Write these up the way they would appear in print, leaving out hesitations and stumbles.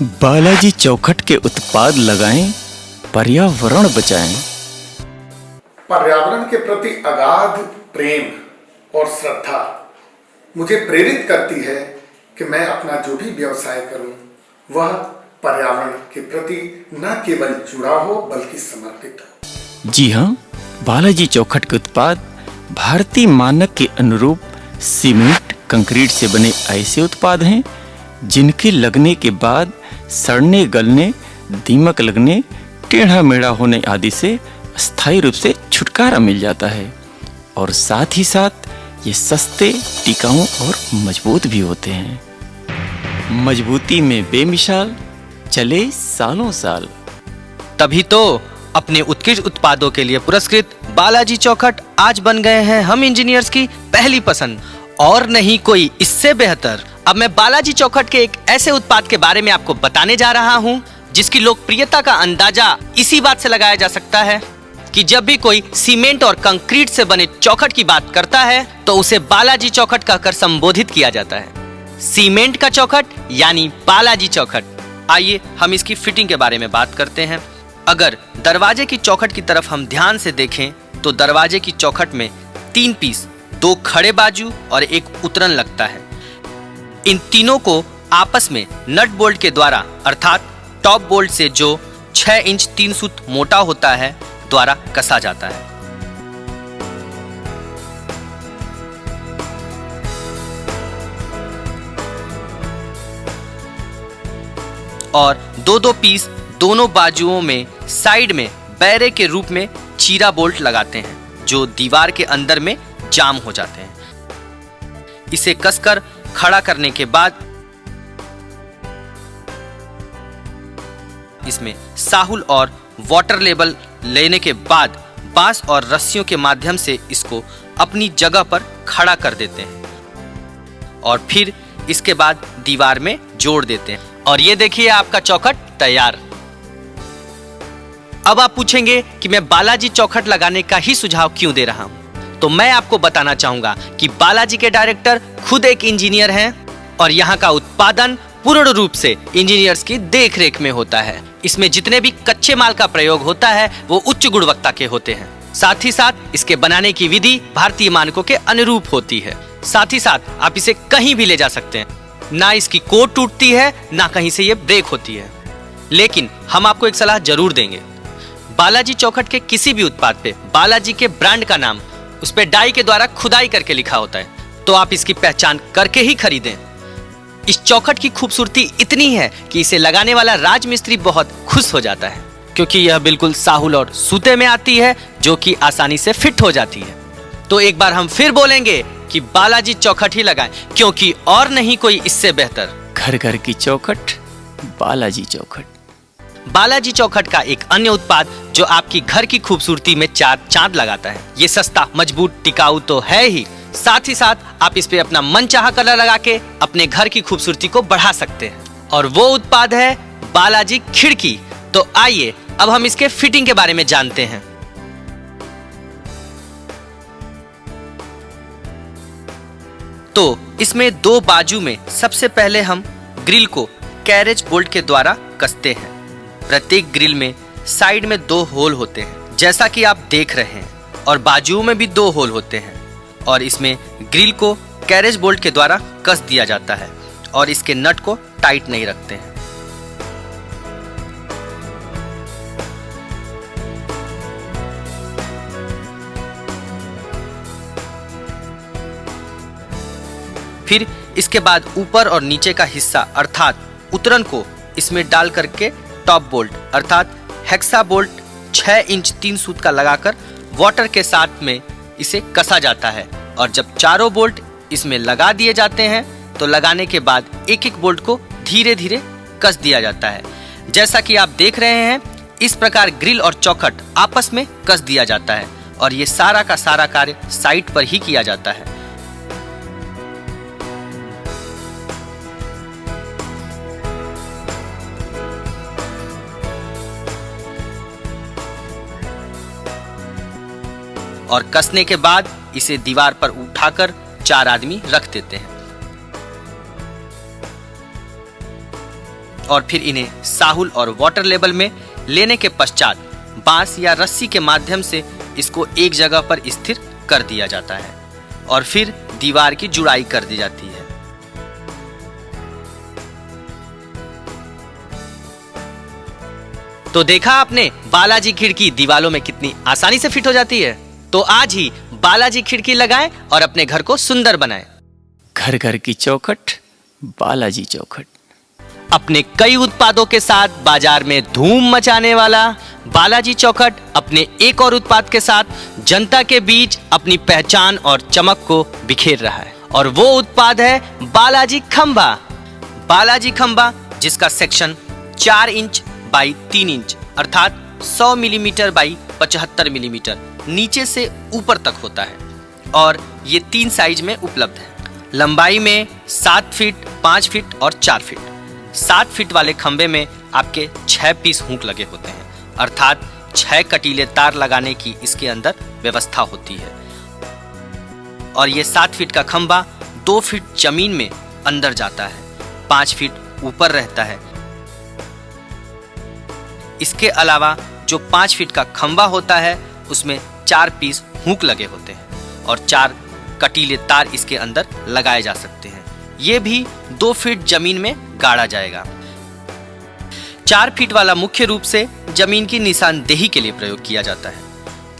बालाजी चौखट के उत्पाद लगाएं, पर्यावरण बचाएं। पर्यावरण के प्रति अगाध प्रेम और श्रद्धा मुझे प्रेरित करती है कि मैं अपना जो भी व्यवसाय करूं वह पर्यावरण के प्रति न केवल जुड़ा हो बल्कि समर्पित हो। जी हाँ, बालाजी चौखट के उत्पाद भारतीय मानक के अनुरूप सीमेंट, कंक्रीट से बने ऐसे उत्पाद हैं जिनके लगने के बाद सड़ने, गलने, दीमक लगने, टेढ़ा मेढ़ा होने आदि से स्थायी रूप से छुटकारा मिल जाता है और साथ ही साथ ये सस्ते, टिकाऊ और मजबूत भी होते हैं। मजबूती में बेमिसाल, चले सालों साल। तभी तो अपने उत्कृष्ट उत्पादों के लिए पुरस्कृत बालाजी चौखट आज बन गए हैं हम इंजीनियर्स की पहली पसंद, और नहीं कोई इससे बेहतर। अब मैं बालाजी चौखट के एक ऐसे उत्पाद के बारे में आपको बताने जा रहा हूं जिसकी लोकप्रियता का अंदाजा इसी बात से लगाया जा सकता है कि जब भी कोई सीमेंट और कंक्रीट से बने चौखट की बात करता है तो उसे बालाजी चौखट कहकर संबोधित किया जाता है। सीमेंट का चौखट यानी बालाजी चौखट। आइए हम इसकी फिटिंग के बारे में बात करते हैं। अगर दरवाजे की चौखट की तरफ हम ध्यान से देखें तो दरवाजे की चौखट में 3 पीस, 2 खड़े बाजू और एक उतरन लगता है। इन तीनों को आपस में नट बोल्ट के द्वारा अर्थात टॉप बोल्ट से जो 6 इंच 3 सूत मोटा होता है द्वारा कसा जाता है। और 2-2 पीस दोनों बाजुओं में साइड में बैरे के रूप में चीरा बोल्ट लगाते हैं जो दीवार के अंदर में जाम हो जाते हैं। इसे कसकर खड़ा करने के बाद इसमें साहुल और वाटर लेवल लेने के बाद बांस और रस्सियों के माध्यम से इसको अपनी जगह पर खड़ा कर देते हैं और फिर इसके बाद दीवार में जोड़ देते हैं। और ये देखिए आपका चौखट तैयार। अब आप पूछेंगे कि मैं बालाजी चौखट लगाने का ही सुझाव क्यों दे रहा हूं, तो मैं आपको बताना चाहूंगा कि बालाजी के डायरेक्टर खुद एक इंजीनियर हैं और यहाँ का उत्पादन पूर्ण रूप से इंजीनियर्स की देखरेख में होता है। इसमें जितने भी कच्चे माल का प्रयोग होता है वो उच्च गुणवत्ता के होते हैं। साथ ही साथ इसके बनाने की विधि भारतीय मानकों के अनुरूप होती है। साथ ही साथ आप इसे कहीं भी ले जा सकते हैं, ना इसकी कोट टूटती है ना कहीं से ये ब्रेक होती है। लेकिन हम आपको एक सलाह जरूर देंगे, बालाजी चौखट के किसी भी उत्पाद पे बालाजी के ब्रांड का नाम उस पे डाई के द्वारा खुदाई करके लिखा होता है, तो आप इसकी पहचान करके ही खरीदें। इस चौखट की खूबसूरती इतनी है कि इसे लगाने वाला राजमिस्त्री बहुत खुश हो जाता है क्योंकि यह बिल्कुल साहुल और सूते में आती है जो कि आसानी से फिट हो जाती है। तो एक बार हम फिर बोलेंगे कि बालाजी चौखट ही लगाएं क्योंकि और नहीं कोई इससे बेहतर। घर घर की चौखट, बालाजी चौखट। बालाजी चौखट का एक अन्य उत्पाद जो आपकी घर की खूबसूरती में 4 चांद लगाता है। ये सस्ता, मजबूत, टिकाऊ तो है ही, साथ ही साथ आप इस पे अपना मनचाहा कलर लगा के अपने घर की खूबसूरती को बढ़ा सकते हैं और वो उत्पाद है बालाजी खिड़की। तो आइए अब हम इसके फिटिंग के बारे में जानते हैं। तो इसमें 2 बाजू में सबसे पहले हम ग्रिल को कैरेज बोल्ट के द्वारा कसते हैं। प्रत्येक ग्रिल में साइड में 2 होल होते हैं जैसा कि आप देख रहे हैं, और बाजुओं में भी 2 होल होते हैं और इसमें ग्रिल को कैरेज बोल्ट के द्वारा कस दिया जाता है और इसके नट को टाइट नहीं रखते हैं। फिर इसके बाद ऊपर और नीचे का हिस्सा अर्थात उतरन को इसमें डाल करके टॉप बोल्ट अर्थात हेक्सा बोल्ट 6 इंच 3 सूत का लगाकर वाटर के साथ में इसे कसा जाता है और जब चारों बोल्ट इसमें लगा दिए जाते हैं तो लगाने के बाद एक एक बोल्ट को धीरे धीरे कस दिया जाता है। जैसा कि आप देख रहे हैं इस प्रकार ग्रिल और चौखट आपस में कस दिया जाता है और ये सारा का सारा कार्य साइट पर ही किया जाता है। और कसने के बाद इसे दीवार पर उठाकर 4 आदमी रख देते हैं। और फिर इन्हें साहुल और वाटर लेवल में लेने के पश्चात बांस या रस्सी के माध्यम से इसको एक जगह पर स्थिर कर दिया जाता है और फिर दीवार की जुड़ाई कर दी जाती है। तो देखा आपने बालाजी खिड़की दीवारों में कितनी आसानी से फिट हो जाती है। तो आज ही बालाजी खिड़की लगाएं और अपने घर को सुंदर बनाएं। घर घर की चौखट, बालाजी चौखट। अपने कई उत्पादों के साथ बाजार में धूम मचाने वाला बालाजी चौखट अपने एक और उत्पाद के साथ जनता के बीच अपनी पहचान और चमक को बिखेर रहा है और वो उत्पाद है बालाजी खंबा। बालाजी खंबा जिसका सेक्शन 4 इंच बाई 3 इंच अर्थात 100 मिलीमीटर बाई 75 मिलीमीटर नीचे से ऊपर तक होता है और ये 3 साइज में उपलब्ध है। लंबाई में 7 फीट, 5 फीट और 4 फीट। 7 फीट वाले खंबे में आपके 6 पीस हुक लगे होते हैं अर्थात 6 कटीले तार लगाने की इसके अंदर व्यवस्था होती है और ये 7 फीट का खंबा 2 फीट जमीन में अंदर जाता है, 5 फीट ऊपर रहता है। इसके अलावा जो 5 फीट का खंबा होता है उसमें 4 पीस हुक लगे होते हैं और 4 कटीले तार इसके अंदर लगाए जा सकते हैं। ये भी 2 फीट जमीन में गाड़ा जाएगा। 4 फीट वाला मुख्य रूप से जमीन की निशानदेही के लिए प्रयोग किया जाता है,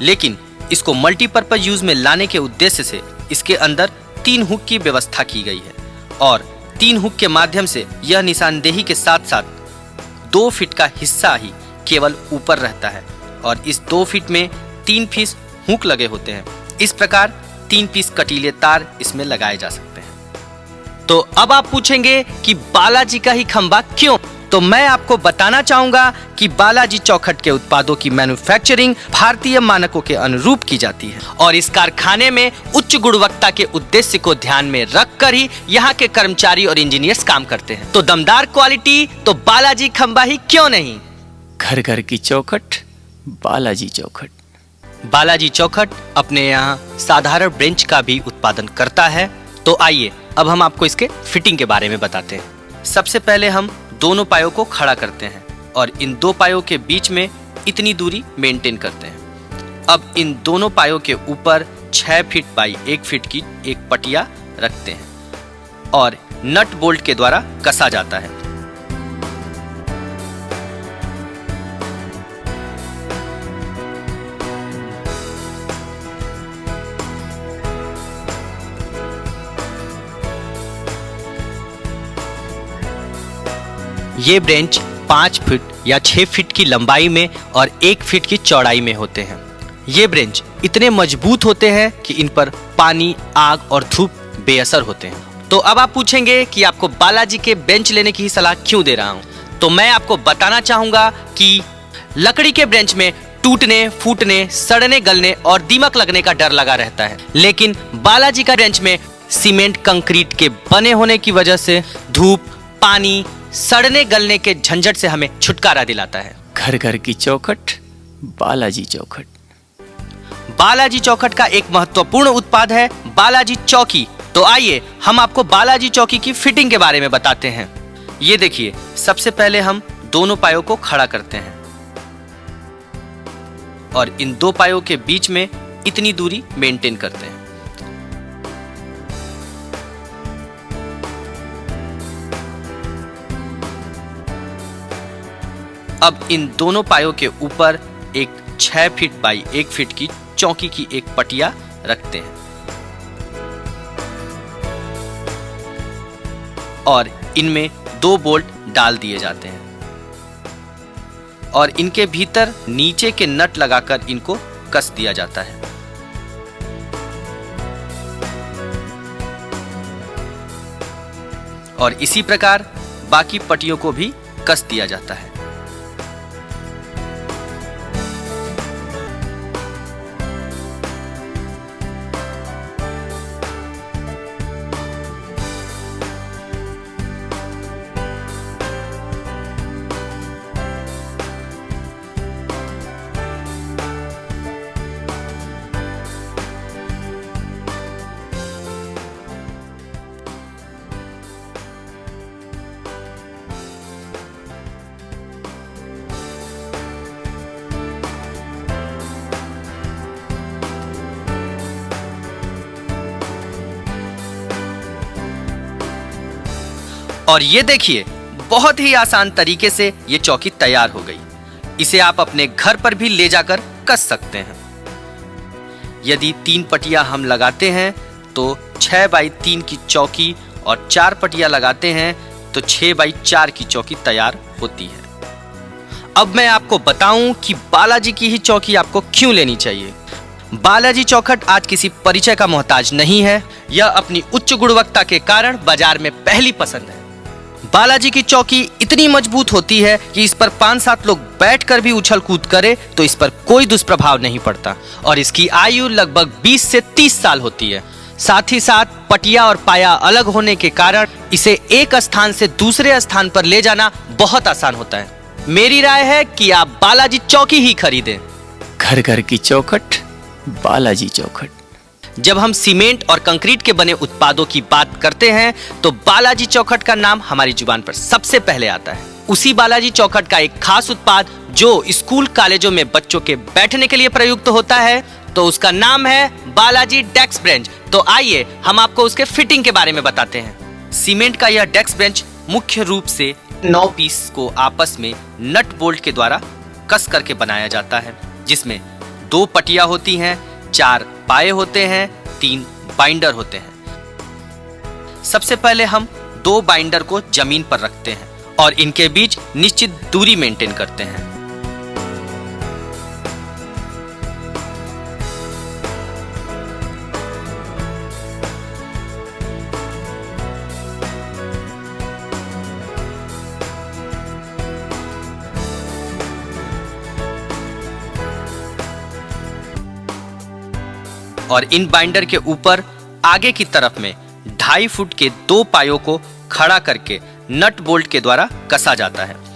लेकिन इसको मल्टीपर्पज यूज में लाने के उद्देश्य से इसके अंदर 3 हुक की व्यवस्था की गई है और 3 हुक के माध्यम से यह निशानदेही के साथ साथ 2 फीट का हिस्सा ही केवल ऊपर रहता है और इस 2 फीट में 3 पीस हुक लगे होते हैं। इस प्रकार 3 पीस कटीले तार इसमें लगाए जा सकते हैं। तो अब आप पूछेंगे कि बालाजी का ही खंबा क्यों? तो मैं आपको बताना चाहूंगा कि बालाजी चौखट के उत्पादों की मैन्युफैक्चरिंग भारतीय मानकों के अनुरूप की जाती है और इस कारखाने में उच्च गुणवत्ता के उद्देश्य को ध्यान में रखकर ही यहाँ के कर्मचारी और इंजीनियर्स काम करते हैं। तो दमदार क्वालिटी तो बालाजी खंबा ही क्यों नहीं। घर घर की चौखट, बालाजी चौखट। बालाजी चौखट अपने यहाँ साधारण बेंच का भी उत्पादन करता है। तो आइए अब हम आपको इसके फिटिंग के बारे में बताते हैं। सबसे पहले हम दोनों पायों को खड़ा करते हैं और इन 2 पायों के बीच में इतनी दूरी मेंटेन करते हैं। अब इन दोनों पायों के ऊपर 6 फीट बाई 1 फीट की एक पटिया रखते हैं और नट बोल्ट के द्वारा कसा जाता है। ये ब्रेंच 5 फीट या 6 फीट की लंबाई में और 1 फीट की चौड़ाई में होते हैं। ये ब्रेंच इतने मजबूत होते हैं कि इन पर पानी, आग और धूप बेअसर होते हैं। तो अब आप पूछेंगे कि आपको बालाजी के बेंच लेने की ही सलाह क्यों दे रहा हूं। तो मैं आपको बताना चाहूंगा कि लकड़ी के ब्रेंच में टूटने, फूटने, सड़ने, गलने और दीमक लगने का डर लगा रहता है, लेकिन बालाजी का ब्रेंच में सीमेंट कंक्रीट के बने होने की वजह से धूप, पानी, सड़ने गलने के झंझट से हमें छुटकारा दिलाता है। घर घर की चौखट, बालाजी चौखट। बालाजी चौखट का एक महत्वपूर्ण उत्पाद है बालाजी चौकी। तो आइए हम आपको बालाजी चौकी की फिटिंग के बारे में बताते हैं। ये देखिए, सबसे पहले हम दोनों पायों को खड़ा करते हैं और इन 2 पायों के बीच में इतनी दूरी मेंटेन करते हैं। अब इन दोनों पायों के ऊपर एक 6 फीट बाई 1 फीट की चौकी की एक पटिया रखते हैं और इनमें 2 बोल्ट डाल दिए जाते हैं और इनके भीतर नीचे के नट लगाकर इनको कस दिया जाता है। और इसी प्रकार बाकी पट्टियों को भी कस दिया जाता है। और ये देखिए, बहुत ही आसान तरीके से ये चौकी तैयार हो गई। इसे आप अपने घर पर भी ले जाकर कस सकते हैं। यदि 3 पट्टियां हम लगाते हैं तो 6x3 की चौकी और 4 पट्टियां लगाते हैं तो 6x4 की चौकी तैयार होती है। अब मैं आपको बताऊं कि बालाजी की ही चौकी आपको क्यों लेनी चाहिए। बालाजी चौखट आज किसी परिचय का मोहताज नहीं है। यह अपनी उच्च गुणवत्ता के कारण बाजार में पहली पसंद है। बालाजी की चौकी इतनी मजबूत होती है कि इस पर 5-7 लोग बैठकर भी उछल कूद करें तो इस पर कोई दुष्प्रभाव नहीं पड़ता और इसकी आयु लगभग 20 से 30 साल होती है। साथ ही साथ पटिया और पाया अलग होने के कारण इसे एक स्थान से दूसरे स्थान पर ले जाना बहुत आसान होता है। मेरी राय है कि आप बालाजी चौकी ही खरीदें। घर घर की चौखट, बालाजी चौखट। जब हम सीमेंट और कंक्रीट के बने उत्पादों की बात करते हैं तो बालाजी चौखट का नाम हमारी जुबान पर सबसे पहले आता है। उसी बालाजी चौखट का एक खास उत्पाद जो स्कूल कॉलेजों में बच्चों के बैठने के लिए प्रयुक्त होता है तो उसका नाम है बालाजी डेस्क बेंच। तो आइए हम आपको उसके फिटिंग के बारे में बताते हैं। सीमेंट का यह डेस्क बेंच मुख्य रूप से 9 पीस को आपस में नट बोल्ट के द्वारा कस करके बनाया जाता है, जिसमें 2 पट्टियां होती हैं, 4 पाए होते हैं, 3 बाइंडर होते हैं। सबसे पहले हम 2 बाइंडर को जमीन पर रखते हैं और इनके बीच निश्चित दूरी मेंटेन करते हैं। और इन बाइंडर के ऊपर आगे की तरफ में 2.5 फुट के 2 पायों को खड़ा करके नट बोल्ट के द्वारा कसा जाता है।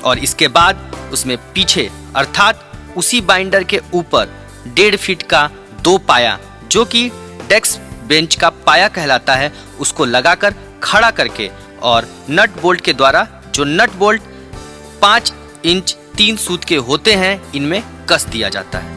और इसके बाद उसमें पीछे अर्थात उसी बाइंडर के ऊपर 1.5 फीट का 2 पाया जो कि डेस्क बेंच का पाया कहलाता है उसको लगाकर खड़ा करके और नट बोल्ट के द्वारा जो नट बोल्ट 5 इंच 3 सूत के होते हैं इनमें कस दिया जाता है।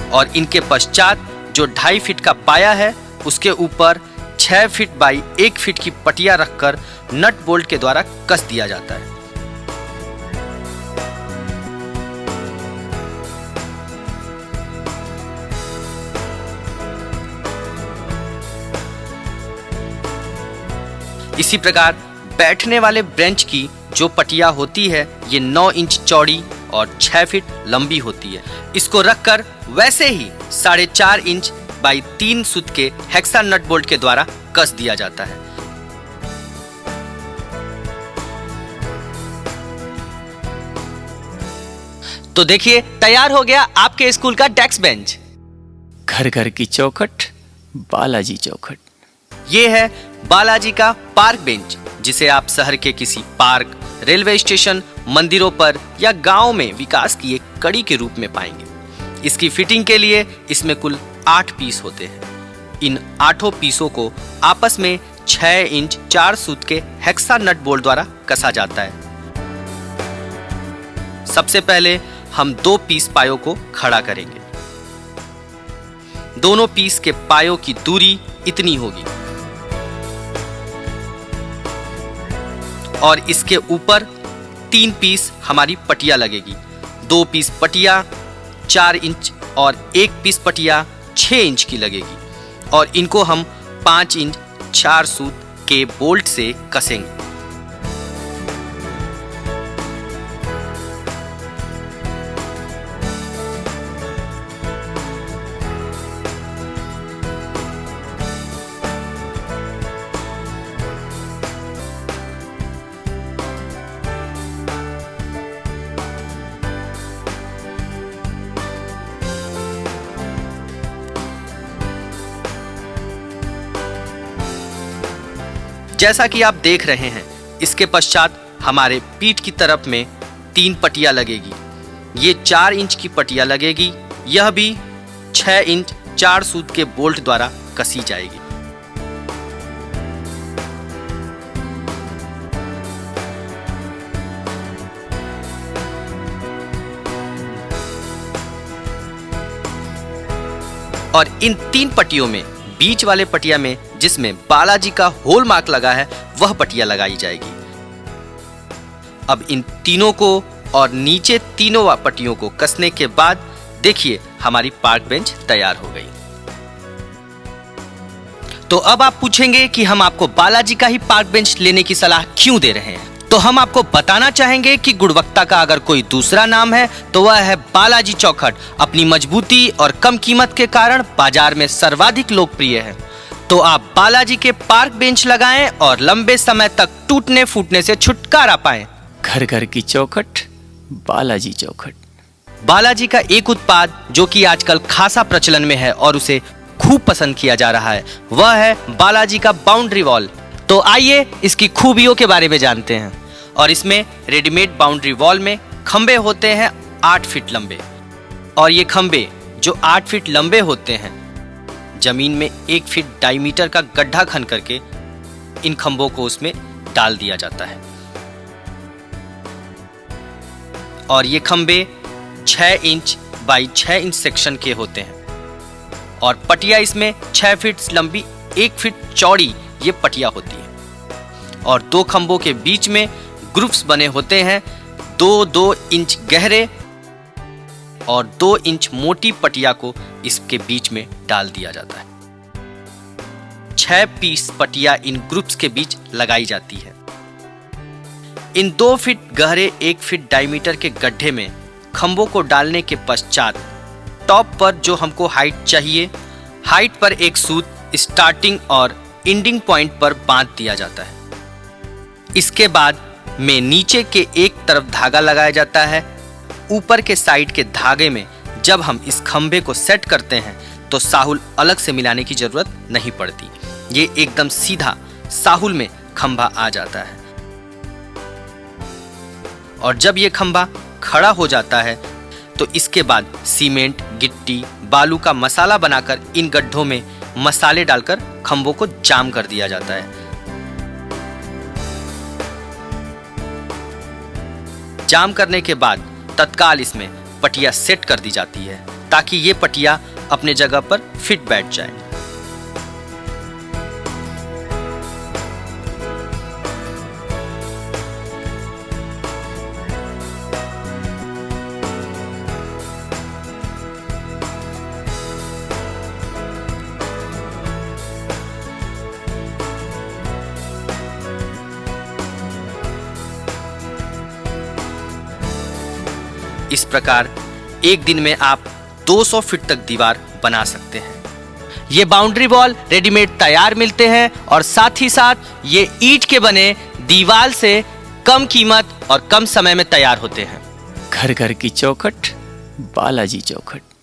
और इनके पश्चात जो 2.5 फीट का पाया है उसके ऊपर 6 फीट बाई 1 फीट की पटिया रखकर नट बोल्ट के द्वारा कस दिया जाता है। इसी प्रकार बैठने वाले बेंच की जो पटिया होती है ये 9 इंच चौड़ी और 6 फीट लंबी होती है। इसको रखकर वैसे ही 4.5 इंच बाई 3 सूत के हेक्सा नट बोल्ट के द्वारा कस दिया जाता है। तो देखिए तैयार हो गया आपके स्कूल का डेस्क बेंच। घर घर की चौखट, बालाजी चौखट। ये है बालाजी का पार्क बेंच जिसे आप शहर के किसी पार्क, रेलवे स्टेशन, मंदिरों पर या गांव में विकास की एक कड़ी के रूप में पाएंगे। इसकी फिटिंग के लिए इसमें कुल 8 पीस होते हैं। इन 8 पीसों को आपस में 6 इंच 4 सूत के हेक्सा नट बोल्ट द्वारा कसा जाता है। सबसे पहले हम 2 पीस पायों को खड़ा करेंगे। दोनों पीस के पायों की दूरी इतनी होगी और इसके ऊपर 3 पीस हमारी पटिया लगेगी। 2 पीस पटिया 4 इंच और 1 पीस पटिया 6 इंच की लगेगी और इनको हम 5 इंच 4 सूत के बोल्ट से कसेंगे। जैसा कि आप देख रहे हैं, इसके पश्चात हमारे पीठ की तरफ में 3 पट्टियां लगेगी। ये 4 इंच की पट्टियां लगेगी। यह भी 6 इंच 4 सूत के बोल्ट द्वारा कसी जाएगी। और इन 3 पट्टियों में बीच वाले पट्टिया में जिसमें बालाजी का होल मार्क लगा है, वह पट्टिया लगाई जाएगी। अब इन तीनों को और नीचे तीनों पट्टियों को कसने के बाद देखिए हमारी पार्क बेंच तैयार हो गई। तो अब आप पूछेंगे कि हम आपको बालाजी का ही पार्क बेंच लेने की सलाह क्यों दे रहे हैं। तो हम आपको बताना चाहेंगे कि गुणवत्ता का अगर कोई दूसरा नाम है तो वह है बालाजी चौखट। अपनी मजबूती और कम कीमत के कारण बाजार में सर्वाधिक लोकप्रिय है। तो आप बालाजी के पार्क बेंच लगाएं और लंबे समय तक टूटने फूटने से छुटकारा पाएं। घर घर की चौखट, बालाजी चौखट। बालाजी का एक उत्पाद जो कि आजकल खासा प्रचलन में है और उसे खूब पसंद किया जा रहा है, वह है बालाजी का बाउंड्री वॉल। तो आइए इसकी खूबियों के बारे में जानते हैं। और इसमें रेडीमेड बाउंड्री वॉल में खंबे होते हैं 8 फीट लंबे। और ये खंबे जो 8 फीट लंबे होते हैं, जमीन में 1 फीट डायमीटर का गड्ढा खन करके इन खंभों को उसमें डाल दिया जाता है। और ये खंबे 6 इंच बाई 6 इंच सेक्शन के होते हैं। और पटिया इसमें 6 फीट लंबी 1 फीट चौड़ी ये पटिया होती है। और 2 खंभों के बीच में ग्रुप्स बने होते हैं 2-2 इंच गहरे, और 2 इंच मोटी पटिया को इसके बीच में डाल दिया जाता है। 6 पीस पटिया इन ग्रुप्स के बीच लगाई जाती है। इन 2 फीट गहरे 1 फीट डायमीटर के गड्ढे में खंभों को डालने के पश्चात टॉप पर जो हमको हाइट चाहिए, हाइट पर एक सूत स्टार्टिंग और एंडिंग पॉइंट पर बांध दिया जाता है। इसके बाद में नीचे के एक तरफ धागा लगाया जाता है। ऊपर के साइड के धागे में जब हम इस खंभे को सेट करते हैं तो साहुल अलग से मिलाने की जरूरत नहीं पड़ती। ये एकदम सीधा साहुल में खंभा आ जाता है। और जब ये खंभा खड़ा हो जाता है तो इसके बाद सीमेंट, गिट्टी, बालू का मसाला बनाकर इन गड्ढों में मसाले डालकर खंभों को जाम कर दिया जाता है। जाम करने के बाद तत्काल इसमें पटिया सेट कर दी जाती है ताकि ये पटिया अपने जगह पर फिट बैठ जाए। इस प्रकार एक दिन में आप 200 फीट तक दीवार बना सकते हैं। ये बाउंड्री वॉल रेडीमेड तैयार मिलते हैं और साथ ही साथ ये ईंट के बने दीवार से कम कीमत और कम समय में तैयार होते हैं। घर घर की चौखट, बालाजी चौखट।